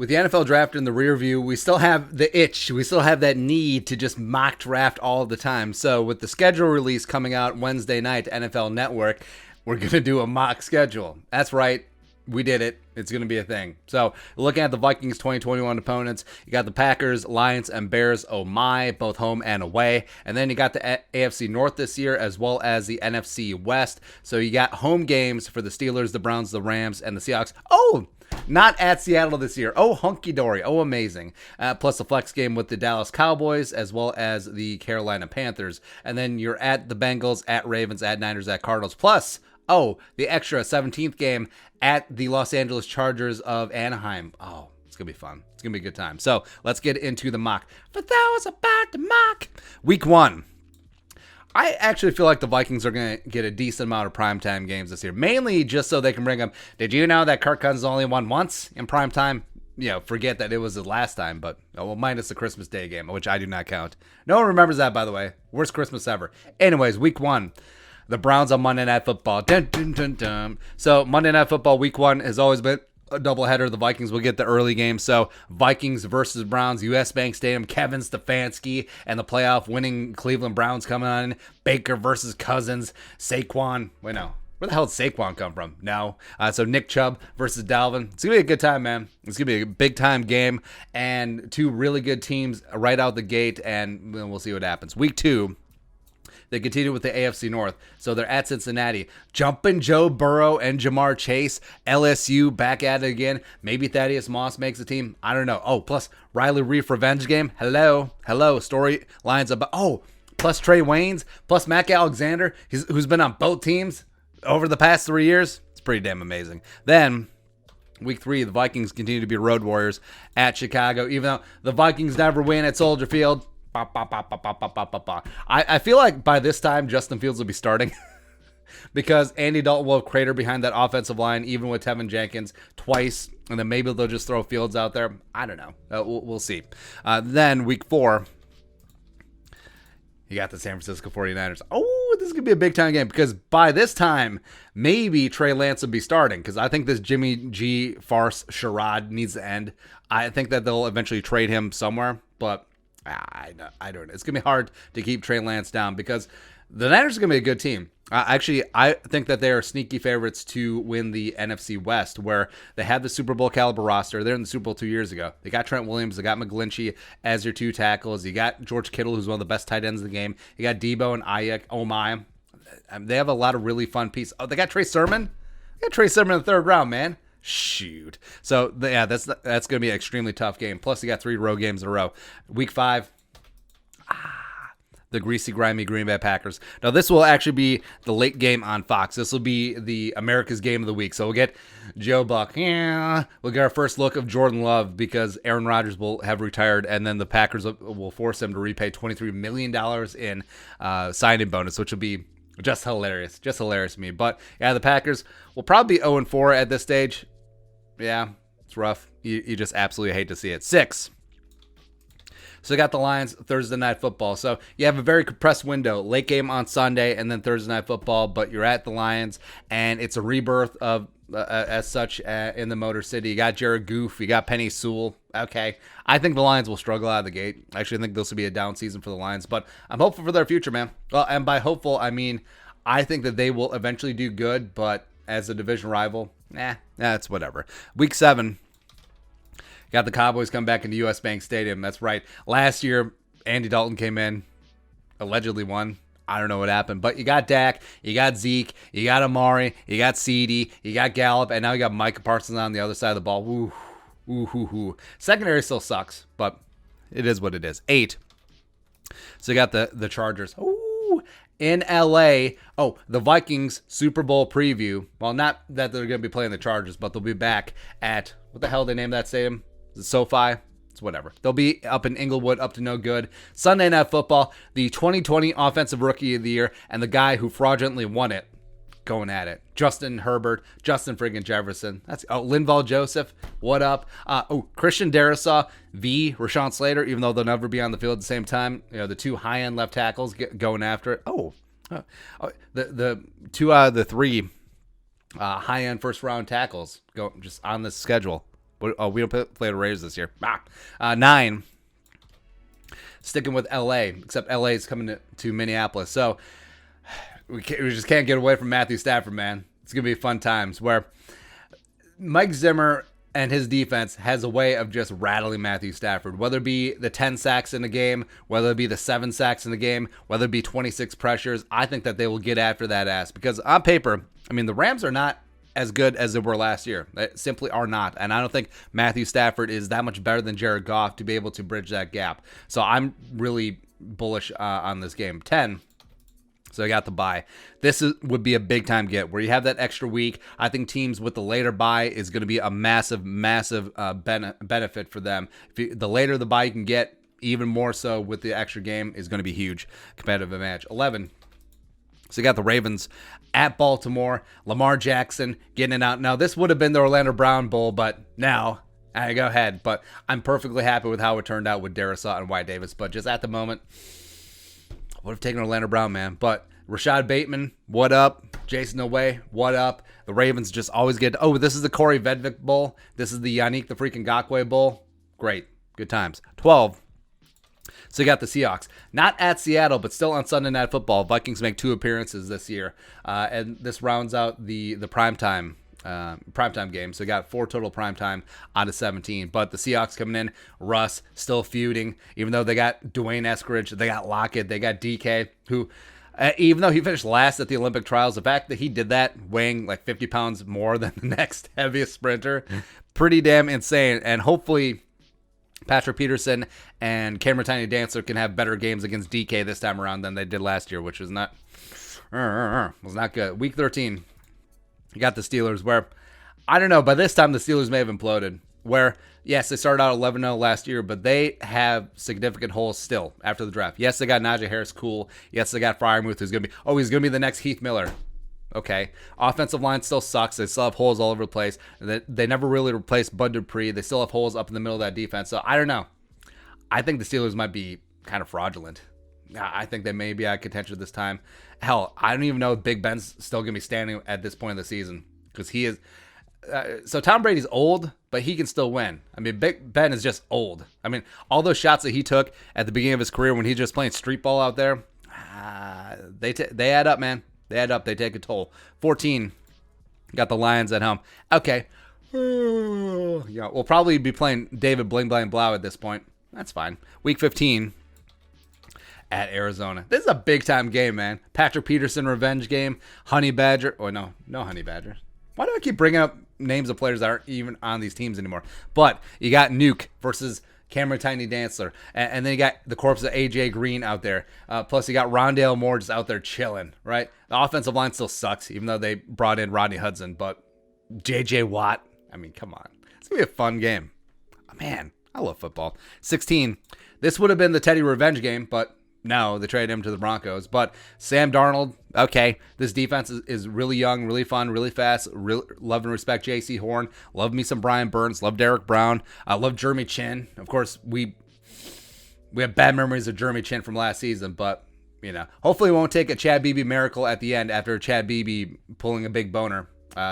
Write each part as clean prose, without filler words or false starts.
with the NFL draft in the rear view, we still have the itch. We still have that need to just mock draft all the time. So with the schedule release coming out Wednesday night, NFL Network, we're going to do a mock schedule. That's right. We did it. It's going to be a thing. So looking at the Vikings 2021 opponents, you got the Packers, Lions, and Bears, oh my, both home and away. And then you got the AFC North this year, as well as the NFC West. So you got home games for the Steelers, the Browns, the Rams, and the Seahawks. Oh, not at Seattle this year. Oh, hunky-dory. Oh, amazing. Plus the flex game with the Dallas Cowboys, as well as the Carolina Panthers. And then you're at the Bengals, at Ravens, at Niners, at Cardinals. Plus, the extra 17th game at the Los Angeles Chargers of Anaheim. Oh, it's going to be fun. It's going to be a good time. So let's get into the mock. For those about to mock. Week 1. I actually feel like the Vikings are going to get a decent amount of primetime games this year. Mainly just so they can bring them. Did you know that Kirk Cousins only won once in primetime? Forget that it was the last time, but minus the Christmas Day game, which I do not count. No one remembers that, by the way. Worst Christmas ever. Anyways, week 1. The Browns on Monday Night Football. Dun, dun, dun, dun. So Monday Night Football week 1 has always been a doubleheader. The Vikings will get the early game. So Vikings versus Browns, US Bank Stadium, Kevin Stefanski, and the playoff winning Cleveland Browns coming on. Baker versus Cousins, Saquon. Wait, no. Where the hell did Saquon come from? No. So Nick Chubb versus Dalvin. It's going to be a good time, man. It's going to be a big-time game. And 2 really good teams right out the gate. And we'll see what happens. Week 2. They continue with the AFC North. So they're at Cincinnati. Jumping Joe Burrow and Jamar Chase. LSU back at it again. Maybe Thaddeus Moss makes the team. I don't know. Oh, plus Riley Reef revenge game. Hello. Story lines about. Oh, plus Trey Waynes. Plus Mac Alexander, who's been on both teams over the past 3 years. It's pretty damn amazing. Then week 3, the Vikings continue to be road warriors at Chicago. Even though the Vikings never win at Soldier Field. I feel like by this time Justin Fields will be starting because Andy Dalton will crater behind that offensive line, even with Tevin Jenkins twice, and then maybe they'll just throw Fields out there. I don't know. We'll see. Then week 4, you got the San Francisco 49ers. Oh, this is going to be a big-time game because by this time, maybe Trey Lance will be starting because I think this Jimmy G farce charade needs to end. I think that they'll eventually trade him somewhere, but I don't know. It's going to be hard to keep Trey Lance down because the Niners are going to be a good team. Actually, I think that they are sneaky favorites to win the NFC West, where they have the Super Bowl caliber roster. They're in the Super Bowl 2 years ago. They got Trent Williams. They got McGlinchey as your 2 tackles. You got George Kittle, who's one of the best tight ends in the game. You got Debo and Ayuk. Oh, my. They have a lot of really fun pieces. Oh, they got Trey Sermon. They got Trey Sermon in the 3rd round, man. Shoot. So, yeah, that's going to be an extremely tough game. Plus, you got 3 road games in a row. Week 5, the greasy, grimy Green Bay Packers. Now, this will actually be the late game on Fox. This will be the America's Game of the Week. So, we'll get Joe Buck. Yeah. We'll get our first look of Jordan Love because Aaron Rodgers will have retired, and then the Packers will force him to repay $23 million in signing bonus, which will be just hilarious to me. But, yeah, the Packers will probably be 0-4 at this stage. Yeah, it's rough. You just absolutely hate to see it. 6. So you got the Lions Thursday Night Football. So you have a very compressed window. Late game on Sunday and then Thursday Night Football. But you're at the Lions, and it's a rebirth of as such in the Motor City. You got Jared Goff. You got Penny Sewell. Okay. I think the Lions will struggle out of the gate. I actually think this will be a down season for the Lions. But I'm hopeful for their future, man. Well, and by hopeful, I mean I think that they will eventually do good. But as a division rival, it's whatever. Week 7, got the Cowboys come back into US Bank Stadium. That's right. Last year, Andy Dalton came in, allegedly won. I don't know what happened. But you got Dak, you got Zeke, you got Amari, you got CeeDee, you got Gallup, and now you got Micah Parsons on the other side of the ball. Ooh. Secondary still sucks, but it is what it is. 8. So you got the Chargers. Ooh. In LA, the Vikings Super Bowl preview. Well, not that they're going to be playing the Chargers, but they'll be back at, what the hell did they name that stadium? Is it SoFi? It's whatever. They'll be up in Inglewood, up to no good. Sunday Night Football, the 2020 Offensive Rookie of the Year, and the guy who fraudulently won it, going at it. Justin Herbert, Justin friggin' Jefferson. That's Linval Joseph. What up? Christian Darrisaw, Rashawn Slater, even though they'll never be on the field at the same time. You know, the 2 high-end left tackles going after it. The 2 out of the 3 high-end first-round tackles go just on this schedule. We don't play the Raiders this year. 9. Sticking with LA, except LA is coming to Minneapolis. So we just can't get away from Matthew Stafford, man. It's going to be fun times where Mike Zimmer and his defense has a way of just rattling Matthew Stafford, whether it be the 10 sacks in the game, whether it be the 7 sacks in the game, whether it be 26 pressures. I think that they will get after that ass because on paper, I mean, the Rams are not as good as they were last year. They simply are not. And I don't think Matthew Stafford is that much better than Jared Goff to be able to bridge that gap. So I'm really bullish on this game. 10. So I got the bye. This would be a big time get where you have that extra week. I think teams with the later bye is going to be a massive benefit for them. The later the bye you can get, even more so with the extra game, is going to be huge competitive advantage. 11. So you got the Ravens at Baltimore. Lamar Jackson getting it out. Now, this would have been the Orlando Brown Bowl, but now, go ahead. But I'm perfectly happy with how it turned out with Darisaw and Wyatt Davis. But just at the moment, I would have taken Orlando Brown, man. But Rashad Bateman, what up? Jason Away, what up? The Ravens just always get, this is the Corey Vedvik Bowl. This is the Yannick the freaking Ngakoue Bowl. Great. Good times. 12. So you got the Seahawks, not at Seattle, but still on Sunday Night Football. Vikings make 2 appearances this year, and this rounds out the primetime game. So you got 4 total primetime out of 17. But the Seahawks coming in, Russ still feuding, even though they got Dwayne Eskridge, they got Lockett, they got DK, who, even though he finished last at the Olympic trials, the fact that he did that weighing like 50 pounds more than the next heaviest sprinter, pretty damn insane. And hopefully Patrick Peterson and Cameron Tiny Dancer can have better games against DK this time around than they did last year, which was not good. Week 13, you got the Steelers, where, I don't know, by this time the Steelers may have imploded, where, yes, they started out 11-0 last year, but they have significant holes still after the draft. Yes, they got Najee Harris, cool. Yes, they got Freiermuth, who's going to be, he's going to be the next Heath Miller. Okay. Offensive line still sucks. They still have holes all over the place. They never really replaced Bud Dupree. They still have holes up in the middle of that defense. So I don't know. I think the Steelers might be kind of fraudulent. I think they may be out of contention this time. Hell, I don't even know if Big Ben's still going to be standing at this point of the season because he is. So Tom Brady's old, but he can still win. I mean, Big Ben is just old. I mean, all those shots that he took at the beginning of his career when he's just playing street ball out there, they add up, man. They add up. They take a toll. 14. Got the Lions at home. Okay. Yeah, we'll probably be playing David Bling Blang Blau at this point. That's fine. Week 15 at Arizona. This is a big-time game, man. Patrick Peterson revenge game. Honey Badger. No Honey Badger. Why do I keep bringing up names of players that aren't even on these teams anymore? But you got Nuke versus Cameron Tiny Dancer. And then you got the corpse of A.J. Green out there. Plus you got Rondale Moore just out there chilling, right? The offensive line still sucks, even though they brought in Rodney Hudson. But J.J. Watt, I mean, come on. It's going to be a fun game. Man, I love football. 16. This would have been the Teddy revenge game, but no, they traded him to the Broncos. But Sam Darnold, okay, this defense is really young, really fun, really fast. Love and respect J.C. Horn. Love me some Brian Burns. Love Derek Brown. I love Jeremy Chin. Of course, we have bad memories of Jeremy Chin from last season, but, hopefully we won't take a Chad Beebe miracle at the end after Chad Beebe pulling a big boner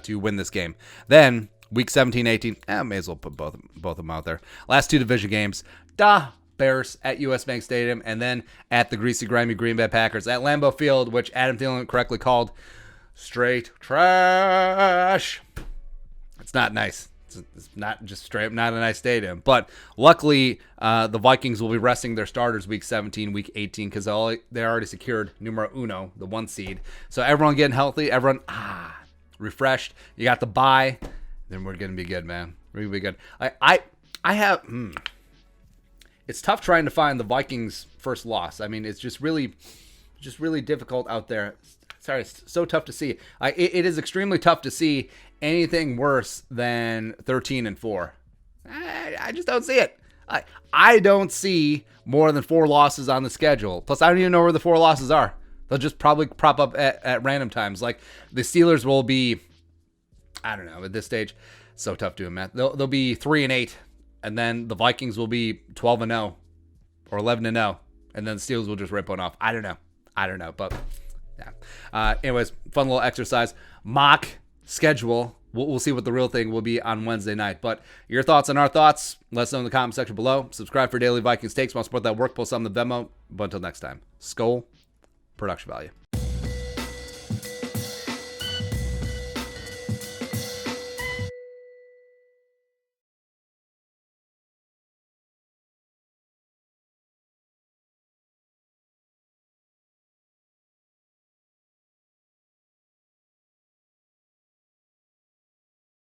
to win this game. Then, week 17, 18, may as well put both of them out there. Last 2 division games. Bears at US Bank Stadium, and then at the greasy, grimy Green Bay Packers at Lambeau Field, which Adam Thielen correctly called straight trash. It's not nice. It's not just straight, not a nice stadium. But luckily, the Vikings will be resting their starters week 17, week 18, because they already secured numero uno, the 1 seed. So everyone getting healthy, everyone refreshed. You got the bye, then we're gonna be good, man. We're gonna be good. I have. It's tough trying to find the Vikings' first loss. I mean, it's just really difficult out there. Sorry, it's so tough to see. It is extremely tough to see anything worse than 13-4. I just don't see it. I don't see more than 4 losses on the schedule. Plus, I don't even know where the 4 losses are. They'll just probably prop up at random times. Like, the Steelers will be, I don't know, at this stage, so tough doing math. They'll be 3-8. And then the Vikings will be 12-0 or 11-0. And then the Steelers will just rip one off. I don't know. But, yeah. Anyways, fun little exercise. Mock schedule We'll see what the real thing will be on Wednesday night. But your thoughts on our thoughts, let us know in the comment section below. Subscribe for daily Vikings takes. Want to support that work, post on the Venmo. But until next time, Skol, production value.